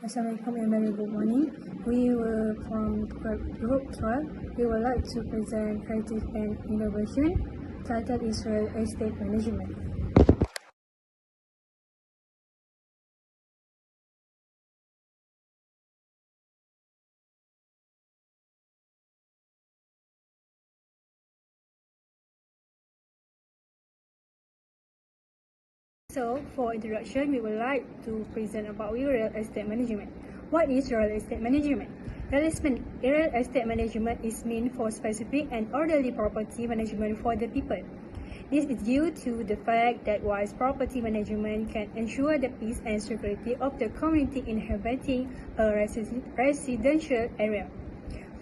Assalamualaikum and very good morning. We will from Group 12. We would like to present creative and innovation titled Israel Estate Management. So, for introduction, we would like to present about real estate management. What is real estate management? Real estate management is meant for specific and orderly property management for the people. This is due to the fact that wise property management can ensure the peace and security of the community inhabiting a residential area.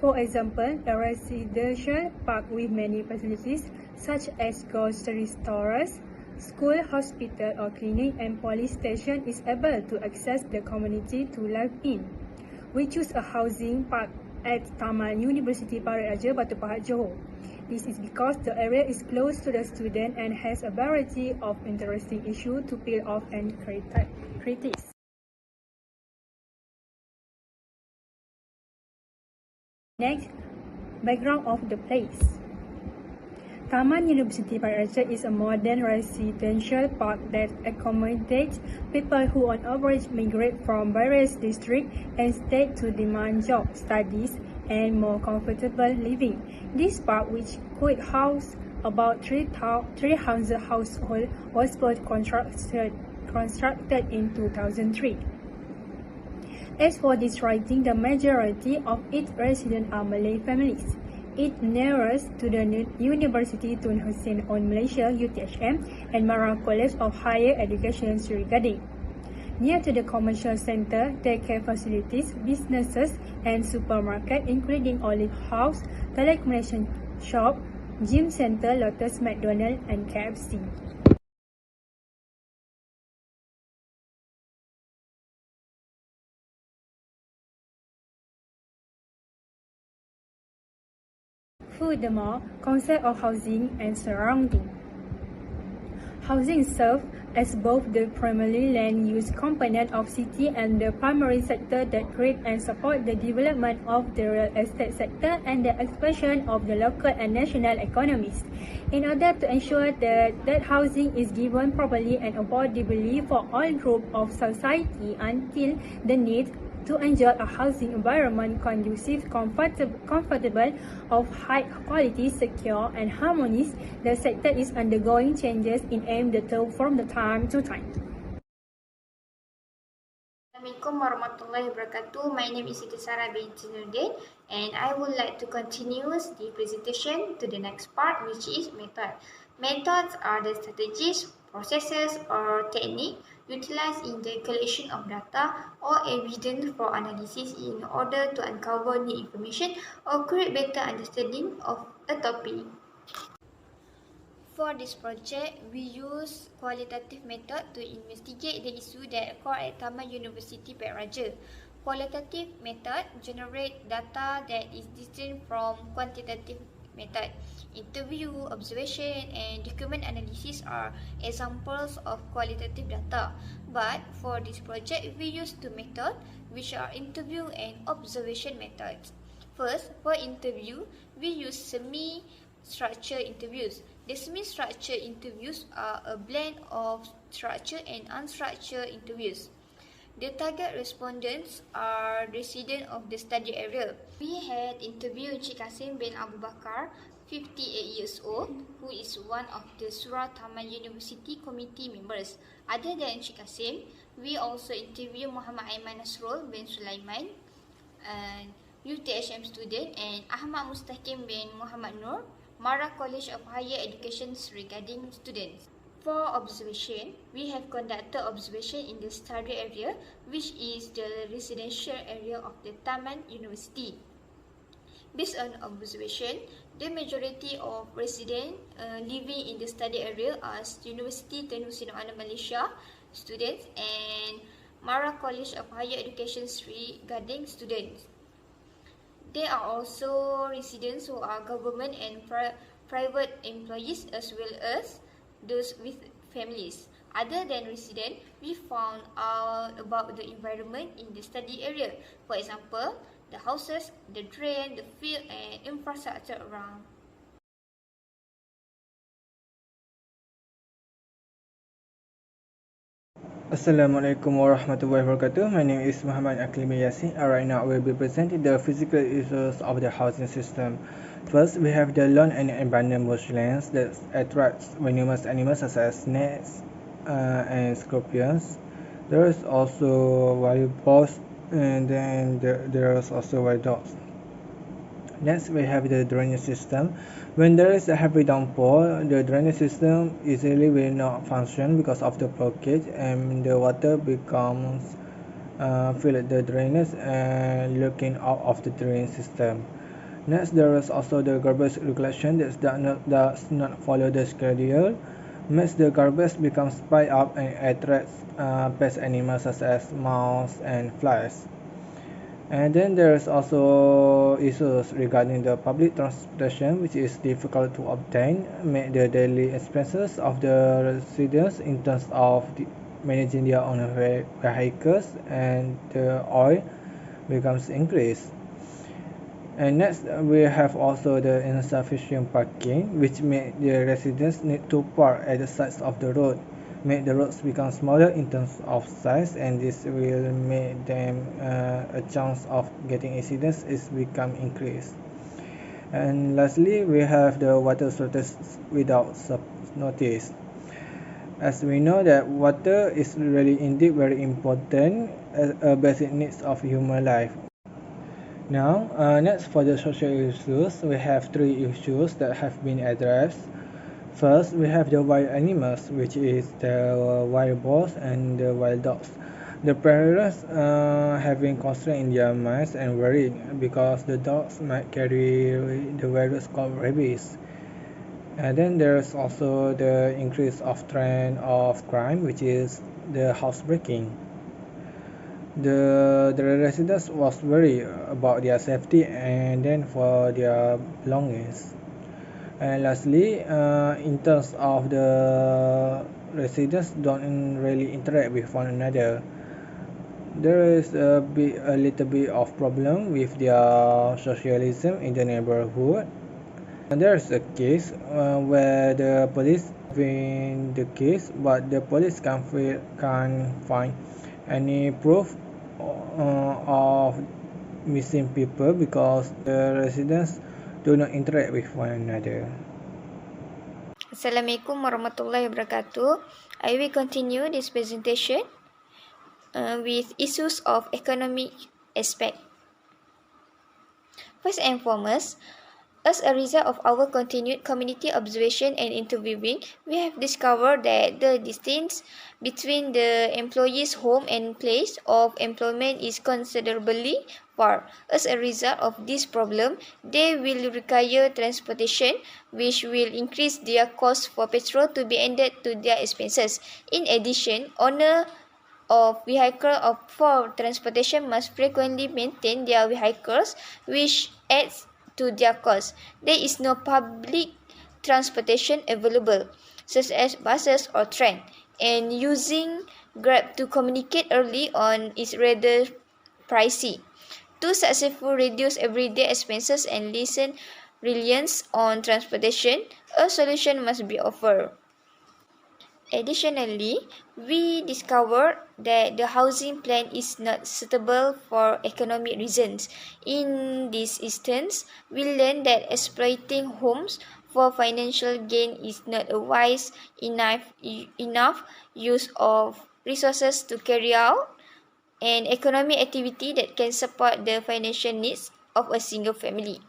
For example, a residential park with many facilities such as grocery stores, school, hospital or clinic and police station is able to access the community to live in. We choose a housing park at Taman University Parit Raja, Batu Pahat, Johor. This is because the area is close to the student and has a variety of interesting issues to peel off and criticize. Next, background of the place. Taman University Parit Raja is a modern residential park that accommodates people who on average migrate from various districts and states to demand jobs, studies, and more comfortable living. This park, which could house about 300 households, was first constructed in 2003. As for this writing, the majority of its residents are Malay families. It nearest to the University Tun Hussein on Malaysia (UTHM) and Mara College of Higher Education Sri Gading. Near to the commercial centre, daycare facilities, businesses and supermarket including Olive House, telecommunication shop, gym centre, Lotus, McDonald and KFC. Furthermore, concept of housing and surrounding. Housing serves as both the primary land use component of city and the primary sector that create and support the development of the real estate sector and the expansion of the local and national economies. In order to ensure that housing is given properly and affordably for all groups of society until the need to enjoy a housing environment conducive, comfortable, of high quality, secure, and harmonious, the sector is undergoing changes in aim from the time to time. Assalamualaikum warahmatullahi wabarakatuh. My name is Siti Sarah binti Nurdin and I would like to continue the presentation to the next part, which is method. Methods are the strategies, processes or technique utilized in the collection of data or evidence for analysis in order to uncover new information or create better understanding of a topic. For this project, we use qualitative method to investigate the issue that occur at Taman University Parit Raja. Qualitative method generate data that is distinct from quantitative method. Interview, observation, and document analysis are examples of qualitative data. But for this project, we use two methods, which are interview and observation methods. First, for interview, we use semi-structured interviews. The semi-structured interviews are a blend of structured and unstructured interviews. The target respondents are residents of the study area. We had interviewed Encik Kasim bin Abu Bakar, 58 years old, who is one of the Surah Taman University committee members. Other than Encik Kasim, we also interviewed Muhammad Aiman Nasrul bin Sulaiman, UTHM student, and Ahmad Mustaqim bin Muhammad Nur, Mara College of Higher Education Sri Gading students. For observation, we have conducted observation in the study area, which is the residential area of the Taman University. Based on observation, the majority of residents living in the study area are University Tun Hussein Malaysia students and Mara College of Higher Education Sri Gading students. There are also residents who are government and private employees as well as those with families. Other than resident, we found out about the environment in the study area. For example, the houses, the drain, the field and infrastructure around. Assalamualaikum warahmatullahi wabarakatuh. My name is Muhammad Aklim Yasin. Right now, we will be presenting the physical issues of the housing system. First, we have the lawn and abandoned bushlands that attracts venomous animals such as snakes and scorpions. There is also wild boars, and then there is also wild dogs. Next, we have the drainage system. When there is a heavy downpour, the drainage system easily will not function because of the blockage, and the water becomes fill the drainage and leaking out of the drain system. Next, there is also the garbage regulation that does not follow the schedule, makes the garbage becomes piled up and attracts pest animals such as mouse and flies. And then there's also issues regarding the public transportation, which is difficult to obtain, make the daily expenses of the residents in terms of managing their own vehicles, and the oil becomes increased. And next, we have also the insufficient parking, which make the residents need to park at the sides of the road, make the roads become smaller in terms of size, and this will make them a chance of getting accidents is become increased. And lastly, we have the water shortage without notice. As we know that water is really indeed very important as a basic needs of human life. Now, next for the social issues, we have three issues that have been addressed. First, we have the wild animals, which is the wild boars and the wild dogs. The parents having constraint in their minds and worried because the dogs might carry the virus called rabies. And then there's also the increase of trend of crime, which is the housebreaking. The residents was worried about their safety and then for their belongings. And lastly, in terms of the residents don't really interact with one another, there is a little bit of problem with their socialism in the neighborhood. And there is a case where the police win the case, but the police can't find any proof of missing people because the residents do not interact with one another. Assalamualaikum warahmatullahi wabarakatuh. I will continue this presentation with issues of economic aspect. First and foremost, as a result of our continued community observation and interviewing, we have discovered that the distance between the employee's home and place of employment is considerably far. As a result of this problem, they will require transportation, which will increase their cost for petrol to be added to their expenses. In addition, owner of vehicle for transportation must frequently maintain their vehicles, which adds to their cost. There is no public transportation available, such as buses or train, and using Grab to communicate early on is rather pricey. To successfully reduce everyday expenses and lessen reliance on transportation, a solution must be offered. Additionally, we discovered that the housing plan is not suitable for economic reasons. In this instance, we learned that exploiting homes for financial gain is not a wise enough use of resources to carry out an economic activity that can support the financial needs of a single family.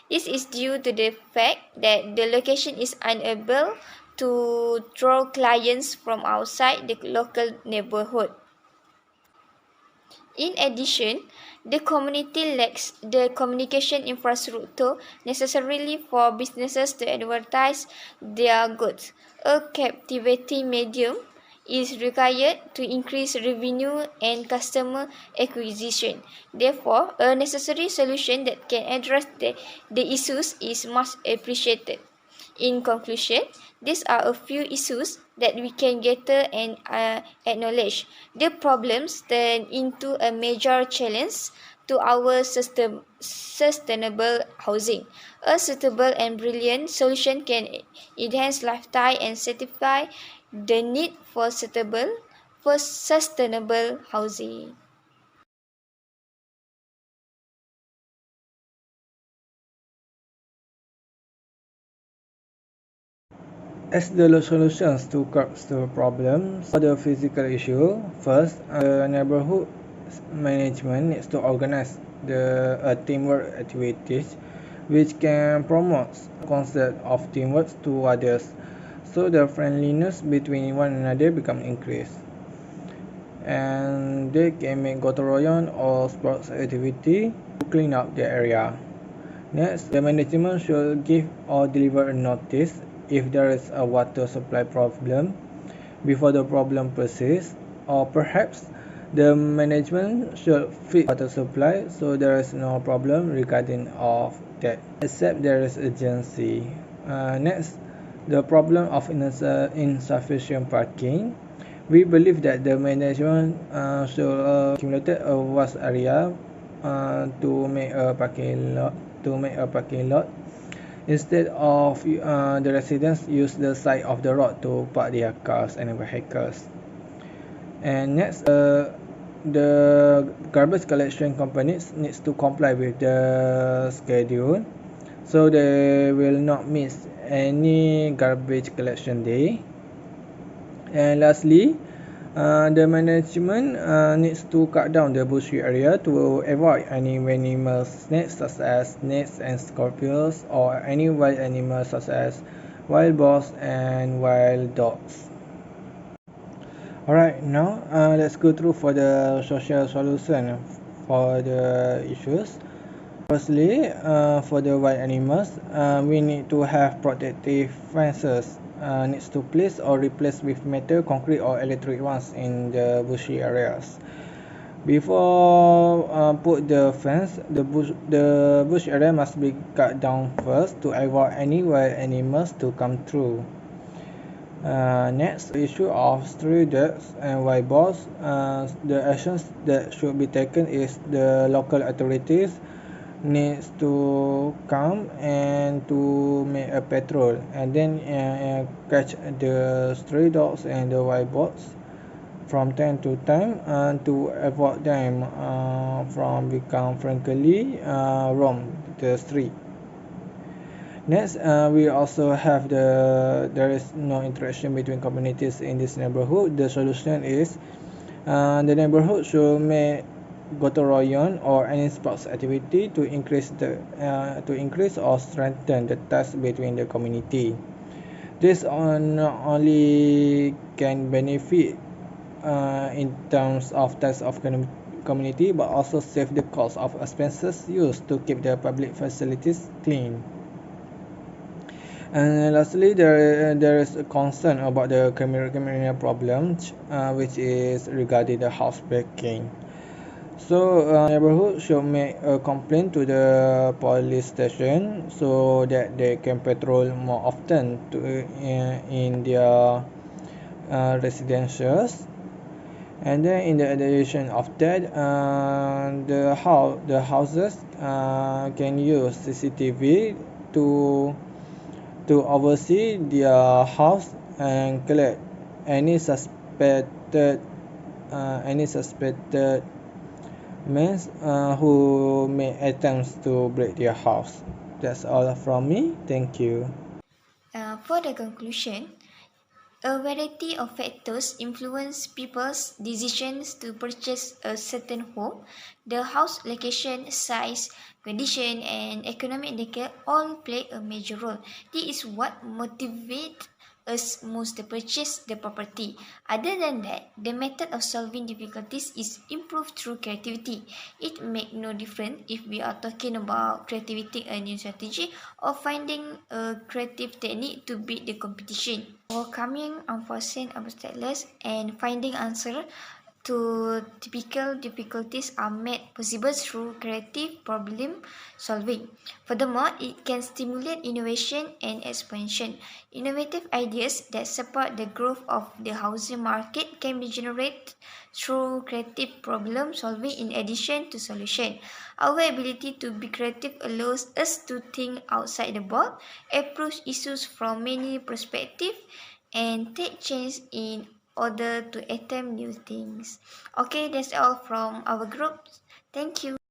This is due to the fact that the location is unable to draw clients from outside the local neighborhood. In addition, the community lacks the communication infrastructure necessarily for businesses to advertise their goods. A captivating medium is required to increase revenue and customer acquisition. Therefore, a necessary solution that can address the issues is much appreciated. In conclusion, these are a few issues that we can gather and acknowledge. The problems turn into a major challenge to our sustainable housing. A suitable and brilliant solution can enhance lifestyle and satisfy the need for sustainable housing. As the solutions to curb the problems for the physical issue, first, the neighborhood management needs to organize the teamwork activities which can promote concept of teamwork to others, so the friendliness between one another become increased. And they can make gotoroyon or sports activity to clean up the area. Next, the management should give or deliver a notice if there is a water supply problem before the problem persists, or perhaps the management should fix water supply so there is no problem regarding of that, except there is urgency. Next, the problem of insufficient parking. We believe that the management should accumulate a vast area to make a parking lot instead of the residents use the side of the road to park their cars and vehicles. And next, the garbage collection companies needs to comply with the schedule so they will not miss any garbage collection day. And lastly, the management needs to cut down the bushy area to avoid any animal snakes such as snakes and scorpions, or any wild animals such as wild boars and wild dogs. Alright, now let's go through for the social solution for the issues. Firstly, for the wild animals, we need to have protective fences needs to place or replace with metal, concrete or electric ones in the bushy areas. Before put the fence, the bush area must be cut down first to avoid any wild animals to come through. Next, the issue of stray dogs and wild boars. The actions that should be taken is the local authorities needs to come and to make a patrol and then catch the stray dogs and the wild boars from time to time to avoid them from become frankly roam the street. Next, we also have there is no interaction between communities in this neighborhood. The solution is the neighborhood should make gotoroyon or any sports activity to increase or strengthen the ties between the community. This not only can benefit in terms of ties of community, but also save the cost of expenses used to keep the public facilities clean. And lastly, there is a concern about the criminal problems, which is regarding the house breaking. So neighborhood should make a complaint to the police station so that they can patrol more often in their residentials. And then in the addition of that, the houses can use CCTV to oversee their house and collect any suspected men who make attempts to break their house. That's all from me. Thank you. For the conclusion, a variety of factors influence people's decisions to purchase a certain home. The house location, size, condition, and economic indicator all play a major role. This is what motivates us most to purchase the property. Other than that, the method of solving difficulties is improved through creativity. It makes no difference if we are talking about creativity a new strategy or finding a creative technique to beat the competition. Overcoming unforeseen obstacles and finding answer to typical difficulties are made possible through creative problem solving. Furthermore, it can stimulate innovation and expansion. Innovative ideas that support the growth of the housing market can be generated through creative problem solving in addition to solution. Our ability to be creative allows us to think outside the box, approach issues from many perspectives, and take change in order to attempt new things. Okay, that's all from our group. Thank you.